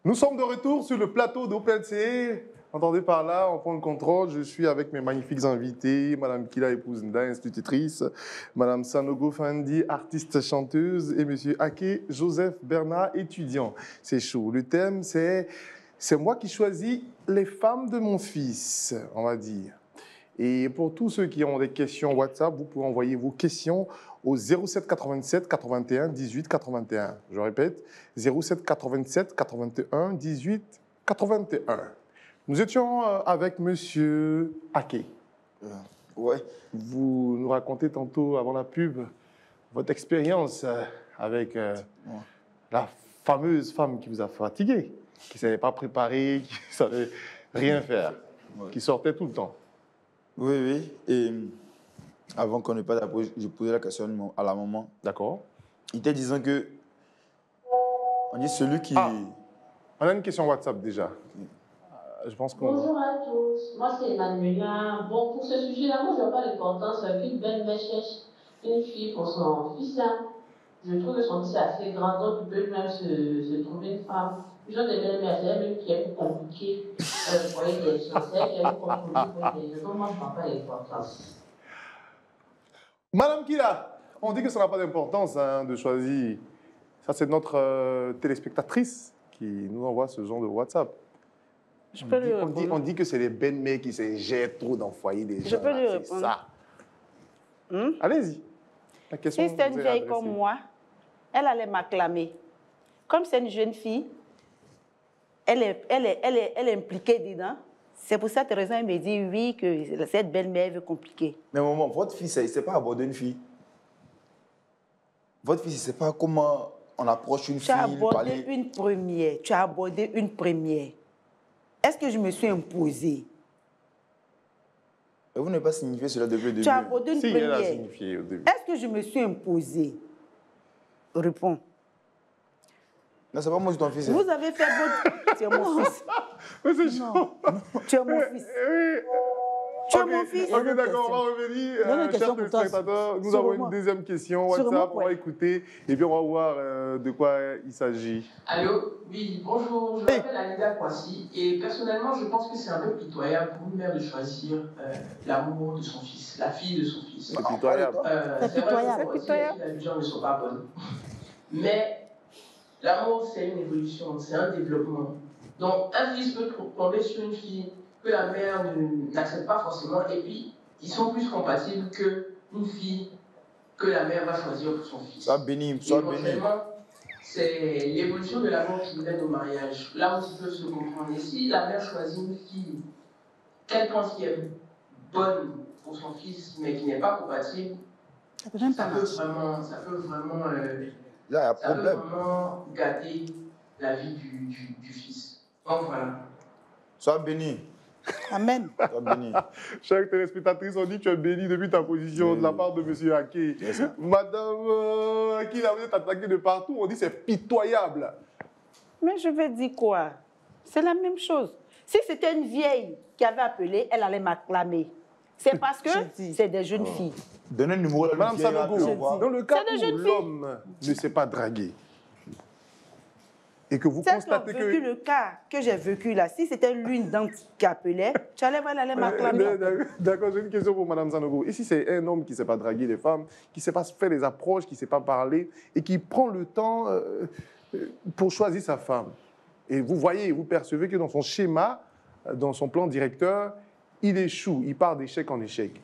Nous sommes de retour sur le plateau d'OpenCA. Entendez par là, on prend le contrôle. Je suis avec mes magnifiques invités, Madame Kila Epouzenda, institutrice, Madame Sanogo Fandi, artiste chanteuse, et Monsieur Ake Joseph Bernard, étudiant. C'est chaud. Le thème, c'est moi qui choisis les femmes de mon fils, on va dire. Et pour tous ceux qui ont des questions WhatsApp, vous pouvez envoyer vos questions au 07 87 81 18 81. Je répète, 07 87 81 18 81. Nous étions avec Monsieur Ake. Ouais. Vous nous racontez tantôt, avant la pub, votre expérience avec la fameuse femme qui vous a fatigué, qui ne savait pas préparer, qui ne savait rien faire, qui sortait tout le temps. Oui, oui. Et avant qu'on ne parte, je posais la question à la maman. D'accord. Il était disant que, on dit celui qui... Ah, on a une question WhatsApp déjà. Je pense qu'on... Bonjour à tous, moi c'est Emmanuela. Bon, pour ce sujet-là, moi je vois pas l'importance qu'une belle-mère cherche une fille pour son fils. Je trouve que son fils est assez grand, donc il peut même se trouver une femme. Ils ont des belles-mères, c'est même qui est plus compliqué pour les gens, c'est qui est plus compliqué pour les gens. Donc moi je vois pas l'importance. Madame Kila, on dit que ça n'a pas d'importance de choisir. Ça, c'est notre téléspectatrice qui nous envoie ce genre de WhatsApp. Je peux lui répondre. On dit que c'est les belles-mères qui se jettent trop dans le foyer des gens. Je peux lui c'est répondre. ça. Allez-y. La question Si c'était une vieille comme moi, elle allait m'acclamer. Comme c'est une jeune fille, elle est impliquée dedans. C'est pour cette raison qu'elle me dit oui, que cette belle-mère veut compliquer. Mais maman, votre fils, il ne sait pas aborder une fille. Votre fils, il ne sait pas comment on approche une fille. Tu as abordé une première. Tu as abordé une première. Est-ce que je me suis imposée? Mais vous n'avez pas signifié cela depuis le début. Tu as abordé une première. Elle a signifié au début. Est-ce que je me suis imposée? Réponds. Non, c'est pas moi, c'est ton fils. Vous avez fait votre... Tu es mon fils. Mais c'est chaud. Tu es mon fils. Tu es mon fils. Ok, d'accord, on va revenir. Chers téléspectateurs, nous avons une deuxième question WhatsApp. On va écouter et puis on va voir de quoi il s'agit. Allô? Oui, bonjour. Je m'appelle Alida Kwasi et personnellement, je pense que c'est un peu pitoyable pour une mère de choisir l'amour de son fils, la fille de son fils. C'est pitoyable. C'est vrai que les gens ne sont pas bonnes. Mais l'amour, c'est une évolution, c'est un développement. Donc, un fils peut tomber sur une fille que la mère n'accepte pas forcément, et puis ils sont plus compatibles qu'une fille que la mère va choisir pour son fils. Sois béni, sois béni. C'est l'évolution de l'amour qui mène au mariage. Là où ils peuvent se comprendre. Et si la mère choisit une fille qu'elle pense qui est bonne pour son fils, mais qui n'est pas compatible, ça peut vraiment gâter la vie du fils. Donc voilà. Sois béni. Amen. Sois béni. Chère téléspectatrice, on dit que tu es béni depuis ta position de la part de M. Ake. Madame Ake, vous êtes attaquée de partout, on dit que c'est pitoyable. Mais je vais dire quoi? C'est la même chose. Si c'était une vieille qui avait appelé, elle allait m'acclamer. C'est parce que c'est des jeunes filles. Donnez le numéro de la Madame Sanogo, dans le cas où l'homme ne s'est pas dragué, et que vous constatez que... le cas que j'ai vécu là, si c'était l'une d'entre qui appelait, tu allais voir, elle allait m'acclamer. D'accord, j'ai une question pour Mme Sanogo. Et si c'est un homme qui ne sait pas draguer les femmes, qui ne sait pas faire des approches, qui ne sait pas parler, et qui prend le temps pour choisir sa femme, et vous voyez, vous percevez que dans son schéma, dans son plan directeur, il échoue, il part d'échec en échec.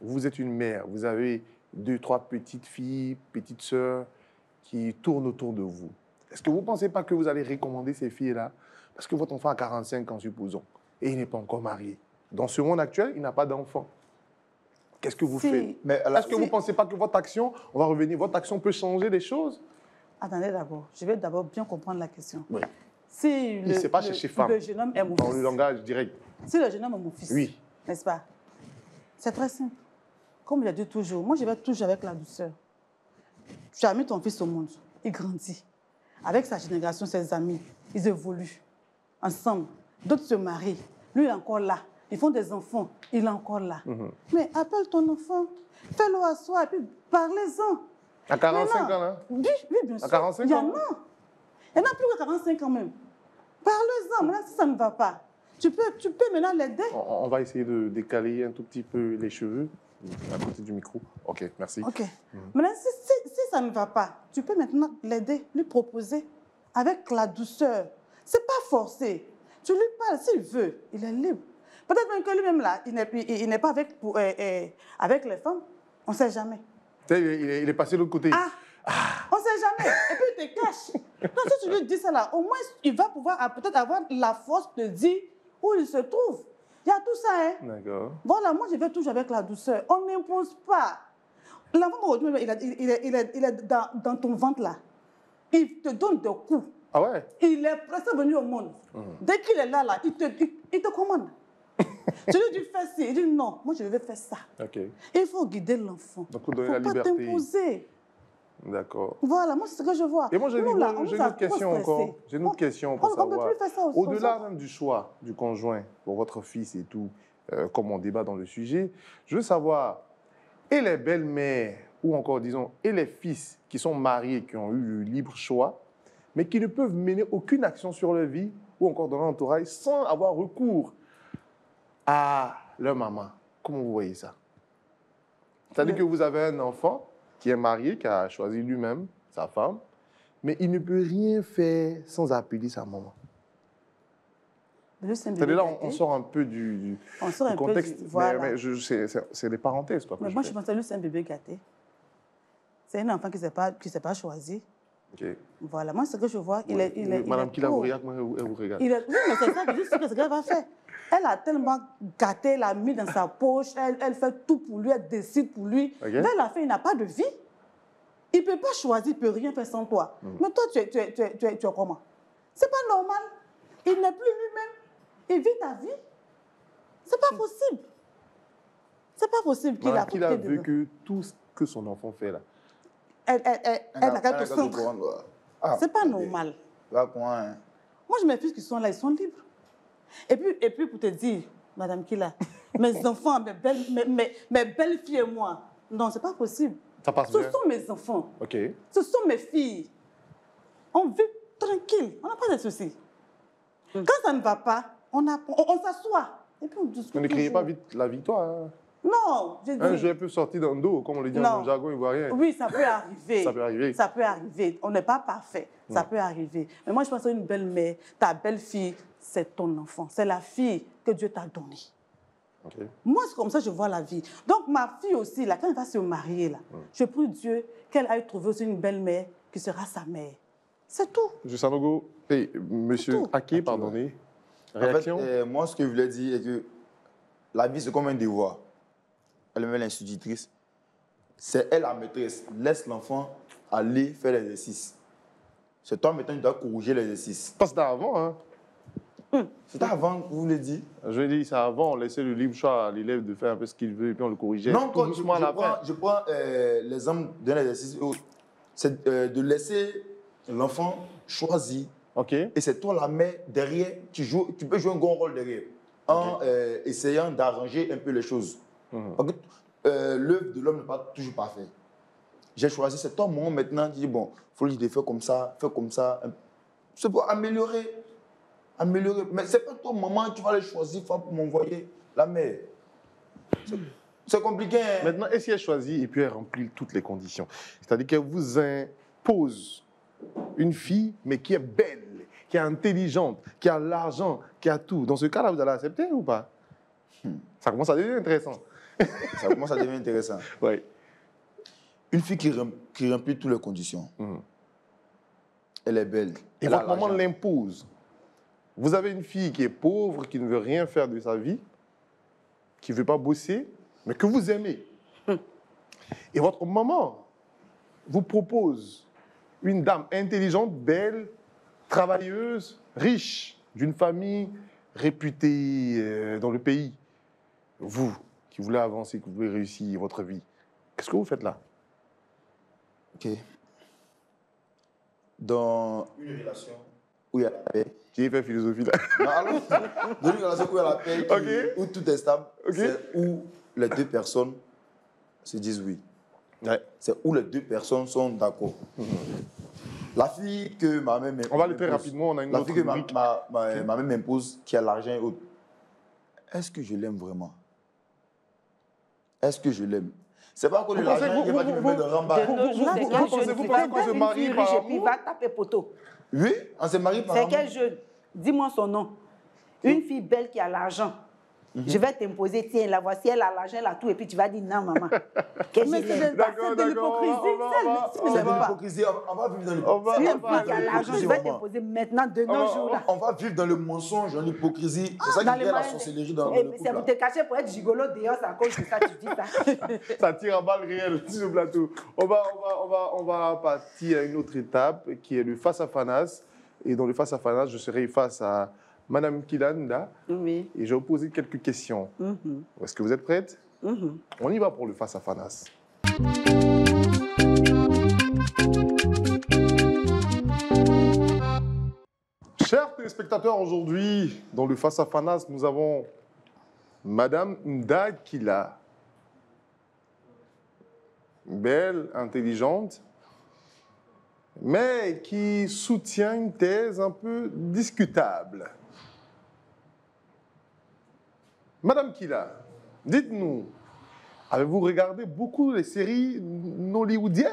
Vous êtes une mère, vous avez 2, 3 petites filles, petites sœurs qui tournent autour de vous. Est-ce que vous ne pensez pas que vous allez recommander ces filles-là? Parce que votre enfant a 45 ans, supposons, et il n'est pas encore marié. Dans ce monde actuel, il n'a pas d'enfant. Qu'est-ce que vous faites? Est-ce que vous ne pensez pas que votre action, on va revenir, votre action peut changer les choses? Attendez d'abord, je vais d'abord bien comprendre la question. Oui. Si il ne sait pas chercher femme. Le jeune homme est mon fils. Dans le langage direct. Si le jeune homme est mon fils, oui. N'est-ce pas? C'est très simple. Comme je dis toujours, moi je vais toujours avec la douceur. Tu as mis ton fils au monde, il grandit. Avec sa génération, ses amis, ils évoluent ensemble. D'autres se marient. Lui, il est encore là. Ils font des enfants. Il est encore là. Mais appelle ton enfant, fais-le asseoir et puis parlez-en. À 45 ans, là? Oui, bien sûr. À 45 ans? Il y en a plus que 45 ans même. Parle-en. Maintenant, si ça ne va pas, tu peux maintenant l'aider. On va essayer de décaler un tout petit peu les cheveux à côté du micro. OK, merci. OK. Maintenant, si ça ne va pas, tu peux maintenant l'aider, lui proposer avec la douceur. C'est pas forcé. Tu lui parles, s'il veut, il est libre. Peut-être même que lui-même, là, il n'est pas avec les femmes. On ne sait jamais. Il est passé de l'autre côté. On ne sait jamais. Et puis, il te cache. Donc, si tu lui dis ça, là, au moins, il va pouvoir peut-être avoir la force de dire où il se trouve. Il y a tout ça, hein. D'accord. Voilà, moi, je vais toujours avec la douceur. On n'impose pas. L'enfant, aujourd'hui, il est dans ton ventre, là. Il te donne des coups. Ah ouais? Il est presque venu au monde. Dès qu'il est là, il te commande. Tu lui dis, fais ci. Il dit, non, moi, je vais faire ça. OK. Il faut guider l'enfant. Donc, vous Il ne donnez faut la pas liberté. t'imposer. D'accord. Voilà, moi, c'est ce que je vois. Et moi, j'ai Nous, une là, on autre nous a question trop encore. stressés. J'ai une autre question pour On ne savoir. peut plus faire ça aux Au-delà autres. même du choix du conjoint pour votre fils et tout, comme on débat dans le sujet, je veux savoir, et les belles-mères, ou encore, disons, et les fils qui sont mariés, qui ont eu le libre choix, mais qui ne peuvent mener aucune action sur leur vie, ou encore dans leur entourage, sans avoir recours à leur maman. Comment vous voyez ça? C'est-à-dire que vous avez un enfant qui est marié, qui a choisi lui-même sa femme, mais il ne peut rien faire sans appeler sa maman. C'est-à-dire là, on sort un peu du contexte, voilà. mais c'est des parenthèses. Quoi, mais moi, je pense que lui, c'est un bébé gâté. C'est un enfant qui ne s'est pas choisi. Okay. Voilà, moi, ce que je vois, Madame qui la vous regarde, elle vous regarde. Oui, mais c'est ça que je sais que ce qu'elle va faire. Elle a tellement gâté, elle a mis dans sa poche, elle fait tout pour lui, elle décide pour lui. Okay. Mais la fin, il n'a pas de vie. Il ne peut pas choisir, il ne peut rien faire sans toi. Mais toi, tu es comment? C'est pas normal. Il n'est plus lui-même. Il vit ta vie. C'est pas possible. C'est pas possible qu'il a vu que tout ce que son enfant fait là. Elle n'a qu'à te centre. C'est pas normal. Moi, je mes fils qui sont là, ils sont libres. Et puis pour te dire, Madame Kila, mes enfants, mes belles filles et moi, non, c'est pas possible. Ça passe Ce bien. sont mes enfants. OK. Ce sont mes filles. On vit tranquille, on n'a pas de soucis. Quand ça ne va pas, on s'assoit. Et puis on discute. On ne criez pas vite la victoire. Hein. Non, j'ai dit. Un jeu peut sortir dans le dos, comme on le dit dans le jargon ivoirien. Oui, ça peut arriver. Ça peut arriver. Ça peut arriver. On n'est pas parfait. Ça peut arriver. Mais moi, je pense qu'une belle-mère, ta belle-fille, c'est ton enfant. C'est la fille que Dieu t'a donnée. Okay. Moi, c'est comme ça que je vois la vie. Donc, ma fille aussi, là, quand elle va se marier, là, je prie Dieu qu'elle aille trouver aussi une belle-mère qui sera sa mère. C'est tout. M. Sanogo, et Monsieur Ake, pardonnez. Réaction? En fait, moi, ce que je voulais dire est que la vie, c'est comme un devoir. Elle est l'institutrice. C'est elle la maîtresse. Laisse l'enfant aller faire l'exercice. C'est toi maintenant qui dois corriger l'exercice. Pas c'était avant, hein? C'était avant que vous voulez dire. Je veux dire, c'est avant, on laissait le libre choix à l'élève de faire un peu ce qu'il veut et puis on le corrigeait. Non, tout doucement à la fin. je prends l'exemple d'un exercice. C'est de laisser l'enfant choisir. OK. Et c'est toi la mère derrière, tu peux jouer un grand rôle derrière, en essayant d'arranger un peu les choses. L'œuvre de l'homme n'est pas toujours parfait. J'ai choisi, c'est toi, moi, maintenant, qui dit, bon, il faut lui faire comme ça, faire comme ça. C'est pour améliorer. Mais c'est pas toi, maman, tu vas les choisir pour m'envoyer la mère. C'est compliqué. Hein? Maintenant, est-ce qu'elle choisit et puis elle remplit toutes les conditions? C'est-à-dire qu'elle vous impose une fille, mais qui est belle, qui est intelligente, qui a l'argent, qui a tout. Dans ce cas-là, vous allez accepter ou pas? Ça commence à devenir intéressant. Ça commence à devenir intéressant. Oui. Une fille qui remplit toutes les conditions, elle est belle. Et votre maman l'impose. Vous avez une fille qui est pauvre, qui ne veut rien faire de sa vie, qui ne veut pas bosser, mais que vous aimez. Et votre maman vous propose une dame intelligente, belle, travailleuse, riche, d'une famille réputée dans le pays. Vous, qui voulez avancer, qui voulez réussir votre vie, qu'est-ce que vous faites là? OK. Dans une relation où il y a la paix. J'ai fait philosophie là. Non, alors, dans une relation où il y a la paix, où tout est stable, c'est où les deux personnes se disent oui. Ouais. C'est où les deux personnes sont d'accord. La fille que ma mère m'impose. On va aller très rapidement, on a une La autre fille que rubrique. ma mère m'impose, qui a l'argent et autres. Est-ce que je l'aime vraiment? Est-ce que je l'aime? C'est pas que Vous l'argent, il n'y a pas qui me met de ramba. De nos jours, c'est vous quel pensez- jeune vous qui pensez va qu'on se une marie fille par riche et puis amour? va taper poteau? Oui, on s'est marié par C'est amour. quel jeune? Dis-moi son nom. Une fille belle qui a l'argent. Je vais t'imposer, tiens, la voici, elle a l'argent, elle a tout, et puis tu vas dire non, maman. Qu'est-ce Mais que c'est j'ai? de D'accord, l'hypocrisie. on C'est de va- l'hypocrisie. On va vivre dans On va- l'hypocrisie. Une fille qui a l'argent, je vais t'imposer maintenant de nos jours là. On va vivre dans le mensonge, dans l'hypocrisie. C'est ça Dans qui les crée la moyens de- sorcellerie dans Eh, le c'est couple. pour te cacher pour être gigolo dehors, c'est à cause de ça tu dis ça. Ça tire à balles réelles sur le plateau. On va partir à une autre étape qui est le face à Fanas. Et dans le face à Fanas, je serai face à Madame Kilanda Oui. et je vais vous poser quelques questions. Mhm. Est-ce que vous êtes prête? Mhm. On y va pour le face à Fanas. Chers téléspectateurs, aujourd'hui, dans le face à Fanas, nous avons Madame Ndakila. Belle, intelligente, mais qui soutient une thèse un peu discutable. Madame Kila, dites-nous, avez-vous regardé beaucoup les séries hollywoodiennes?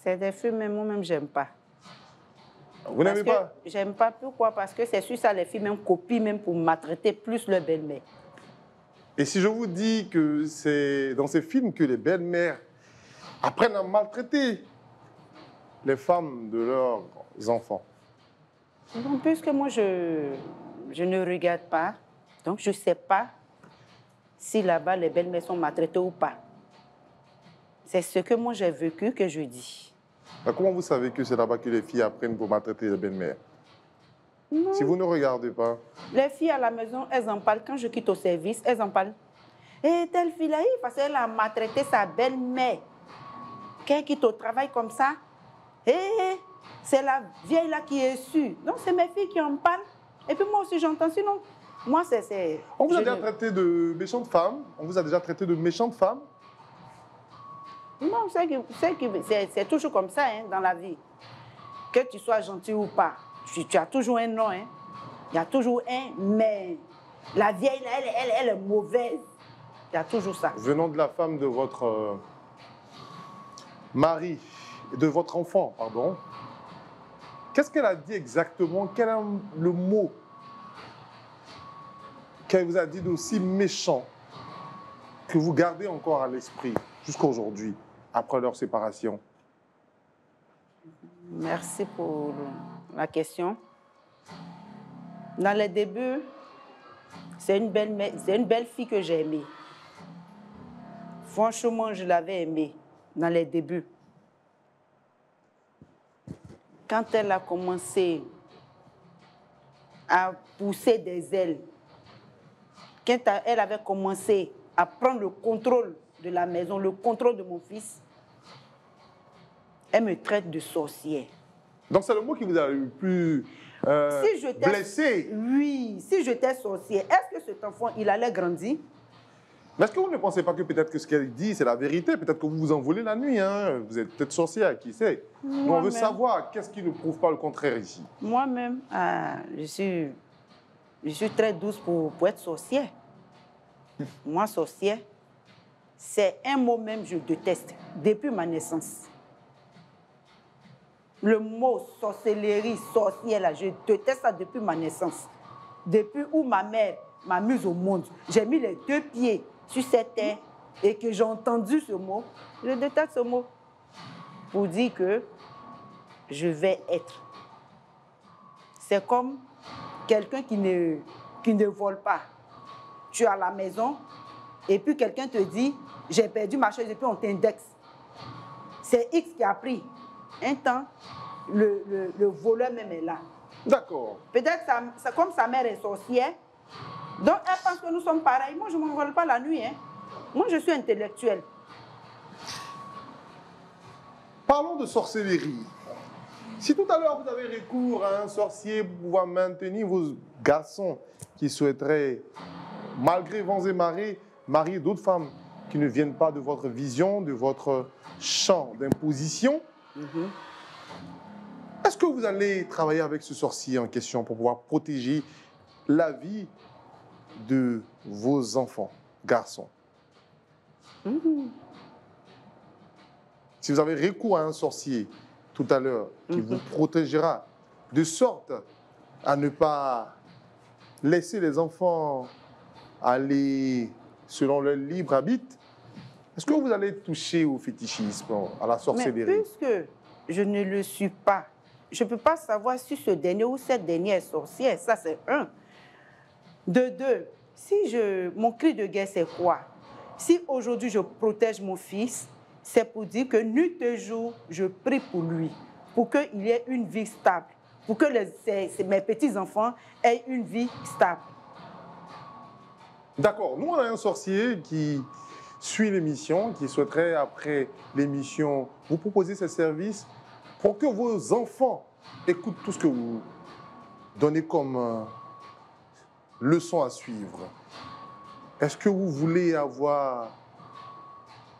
C'est des films, mais moi-même, j'aime pas. Vous n'aimez pas? J'aime pas. Pourquoi? Parce que c'est sur ça, les films même copient, même pour maltraiter plus leur belle-mère. Et si je vous dis que c'est dans ces films que les belles-mères apprennent à maltraiter les femmes de leurs enfants? Donc, puisque moi, je ne regarde pas, donc je ne sais pas si là-bas, les belles-mères sont maltraitées ou pas. C'est ce que moi, j'ai vécu que je dis. Mais comment vous savez que c'est là-bas que les filles apprennent pour maltraiter les belles-mères? Non. Si vous ne regardez pas. Les filles à la maison, elles en parlent. Quand je quitte au service, elles en parlent. Et telle fille-là, parce qu'elle a maltraité sa belle-mère. Qu'elle quitte au travail comme ça. C'est la vieille-là qui est sûre. Donc, c'est mes filles qui en parlent. Et puis moi aussi, j'entends. Sinon, moi, c'est... On vous a je déjà ne- traité de méchantes femmes? On vous a déjà traité de méchantes femmes? Non, c'est toujours comme ça hein, dans la vie. Que tu sois gentil ou pas, tu as toujours un nom. Hein. Il y a toujours un mais. La vieille, là, elle est mauvaise. Il y a toujours ça. Venant de la femme de votre mari, de votre enfant, pardon, qu'est-ce qu'elle a dit exactement? Quel est le mot qu'elle vous a dit d'aussi méchant que vous gardez encore à l'esprit jusqu'à aujourd'hui, après leur séparation? Merci pour la question. Dans les débuts, c'est une belle fille que j'ai aimée. Franchement, je l'avais aimée dans les débuts. Quand elle a commencé à pousser des ailes, quand elle avait commencé à prendre le contrôle de la maison, le contrôle de mon fils, elle me traite de sorcière. Donc c'est le mot qui vous a le plus Si j'étais- blessé. Oui, si j'étais sorcière, est-ce que cet enfant, il allait grandir? Mais est-ce que vous ne pensez pas que peut-être que ce qu'elle dit, c'est la vérité? Peut-être que vous vous envolez la nuit, hein? Vous êtes peut-être sorcière, qui sait? Nous, on veut Moi-même. savoir qu'est-ce qui ne prouve pas le contraire ici. Moi-même, je suis très douce pour être sorcière. Moi, sorcière, c'est un mot même que je déteste depuis ma naissance. Le mot sorcellerie, sorcière, là, je déteste ça depuis ma naissance. Depuis où ma mère m'a mise au monde, j'ai mis les 2 pieds sur cette terre et que j'ai entendu ce mot, je déteste ce mot. Pour dire que je vais être. C'est comme quelqu'un qui ne vole pas. Tu es à la maison et puis quelqu'un te dit, j'ai perdu ma chaise et puis on t'indexe. C'est X qui a pris. Un temps, le voleur même est là. D'accord. Peut-être que comme sa mère est sorcière, donc elle pense que nous sommes pareils. Moi, je ne m'envole pas la nuit. Hein. Moi, je suis intellectuelle. Parlons de sorcellerie. Si tout à l'heure vous avez recours à un sorcier pour pouvoir maintenir vos garçons qui souhaiteraient, malgré vents et marées, marier d'autres femmes, qui ne viennent pas de votre vision, de votre champ d'imposition. Est-ce que vous allez travailler avec ce sorcier en question pour pouvoir protéger la vie de vos enfants, garçons? Si vous avez recours à un sorcier tout à l'heure qui vous protégera de sorte à ne pas laisser les enfants aller selon leur libre arbitre, est-ce que vous allez toucher au fétichisme, à la sorcellerie? Mais puisque je ne le suis pas, je ne peux pas savoir si ce dernier ou cette dernière est sorcière. Ça, c'est un. De deux, mon cri de guerre, c'est quoi? Si aujourd'hui je protège mon fils, c'est pour dire que nuit et jour, je prie pour lui, pour qu'il ait une vie stable, pour que mes petits-enfants aient une vie stable. D'accord. Nous, on a un sorcier qui suit l'émission, qui souhaiterait, après l'émission, vous proposer ses services pour que vos enfants écoutent tout ce que vous donnez comme leçon à suivre. Est-ce que vous voulez avoir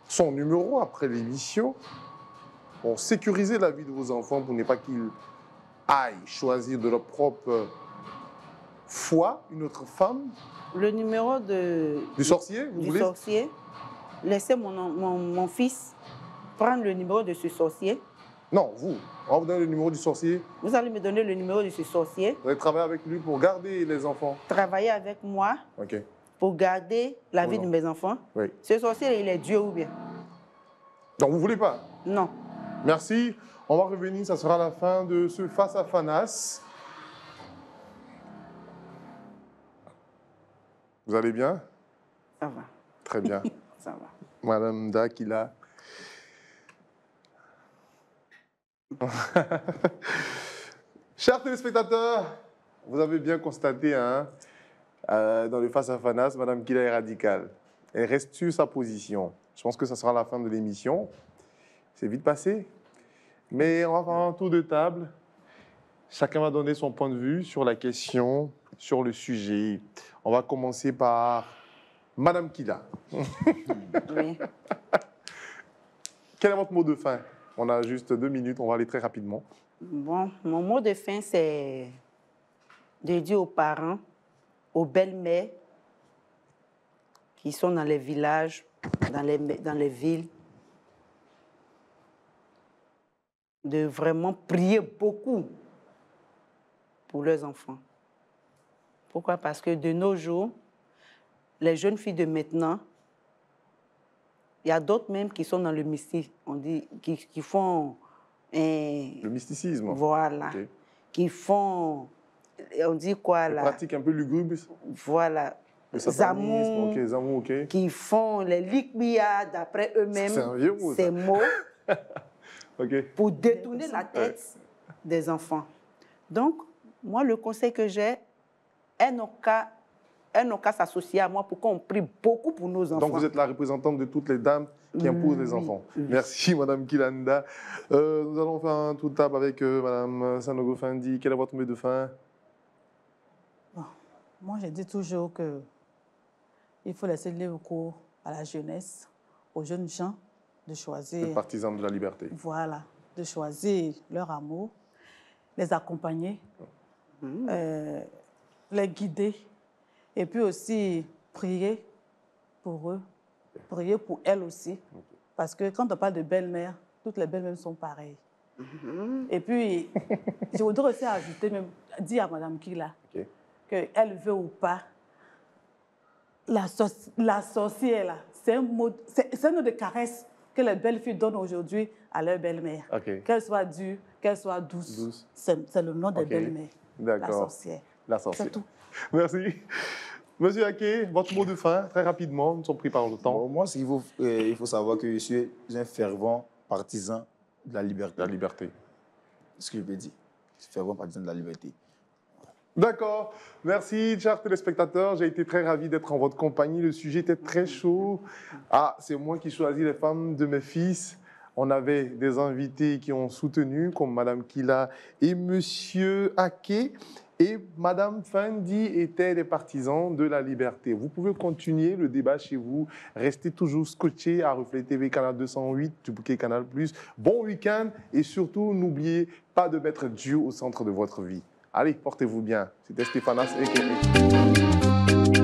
son numéro après l'émission pour sécuriser la vie de vos enfants, pour ne pas qu'ils aillent choisir de leur propre foi une autre femme? Le numéro du sorcier, vous voulez? Sorcier. Laissez mon fils prendre le numéro de ce sorcier. Non, vous. On va vous donner le numéro du sorcier. Vous allez me donner le numéro de ce sorcier. Vous allez travailler avec lui pour garder les enfants. Travailler avec moi. OK. Pour garder la vie de mes enfants. Oui. Ce sorcier, il est Dieu ou bien? Donc, vous ne voulez pas? Non. Merci. On va revenir, ça sera la fin de ce Face à Fanas. Vous allez bien? Ça va. Très bien. Ça va. Madame Dakila. Chers téléspectateurs, vous avez bien constaté, hein, dans le Face à Fanas, Madame Kila est radicale. Elle reste sur sa position. Je pense que ça sera la fin de l'émission. C'est vite passé. Mais on va faire un tour de table. Chacun va donner son point de vue sur la question, sur le sujet. On va commencer par Madame Kila. Oui. Quel est votre mot de fin? On a juste 2 minutes, on va aller très rapidement. Bon, mon mot de fin, c'est de dire aux parents, aux belles-mères qui sont dans les villages, dans les villes, de vraiment prier beaucoup pour leurs enfants. Pourquoi? Parce que de nos jours, les jeunes filles de maintenant, il y a d'autres même qui sont dans le mystique, on dit, qui font... le mysticisme. Voilà. Okay. Qui font... On dit quoi là? Pratique un peu lugubre. Voilà. Le satanisme, Zamou, Zamou, ok. qui font les likbia d'après eux-mêmes, ces mots, okay. Pour détourner la tête des enfants. Donc, moi, le conseil que j'ai, elles n'ont qu'à s'associer à moi pour qu'on prie beaucoup pour nos enfants. Donc, vous êtes la représentante de toutes les dames qui imposent les enfants. Oui. Merci, Madame Kilanda. Nous allons faire un tour de table avec Madame Sanogo Fendi. Quel est votre mot de fin? Bon, moi, je dis toujours qu'il faut laisser le recours à la jeunesse, aux jeunes gens, de choisir... Les partisans de la liberté. Voilà, de choisir leur amour, les accompagner, les guider, et puis aussi prier pour eux, prier pour elles aussi. Parce que quand on parle de belle-mère, toutes les belles-mères sont pareilles. Et puis, je voudrais aussi ajouter, même, dire à Mme Kila, qu'elle veut ou pas, la sorcière, là, c'est un mot de caresse que les belles filles donnent aujourd'hui à leur belle-mère. Qu'elle soit dure, qu'elle soit douce. C'est le nom des belles-mères. La sorcière. La sorcière. C'est tout. Merci. Monsieur Ake, votre mot de fin, très rapidement, nous sommes pris par le temps. Bon, moi, il faut savoir que je suis un fervent partisan de la liberté. La liberté. C'est ce que je peux dire. Je suis fervent partisan de la liberté. D'accord. Merci, chers téléspectateurs. J'ai été très ravi d'être en votre compagnie. Le sujet était très chaud. Ah, c'est moi qui choisis les femmes de mes fils. On avait des invités qui ont soutenu, comme Madame Kila et Monsieur Ake. Et Madame Fendi étaient des partisans de la liberté. Vous pouvez continuer le débat chez vous. Restez toujours scotchés à Reflet TV, Canal 208, du bouquet Canal+. Bon week-end et surtout, n'oubliez pas de mettre Dieu au centre de votre vie. Allez, portez-vous bien. C'était Stéphanas Eke.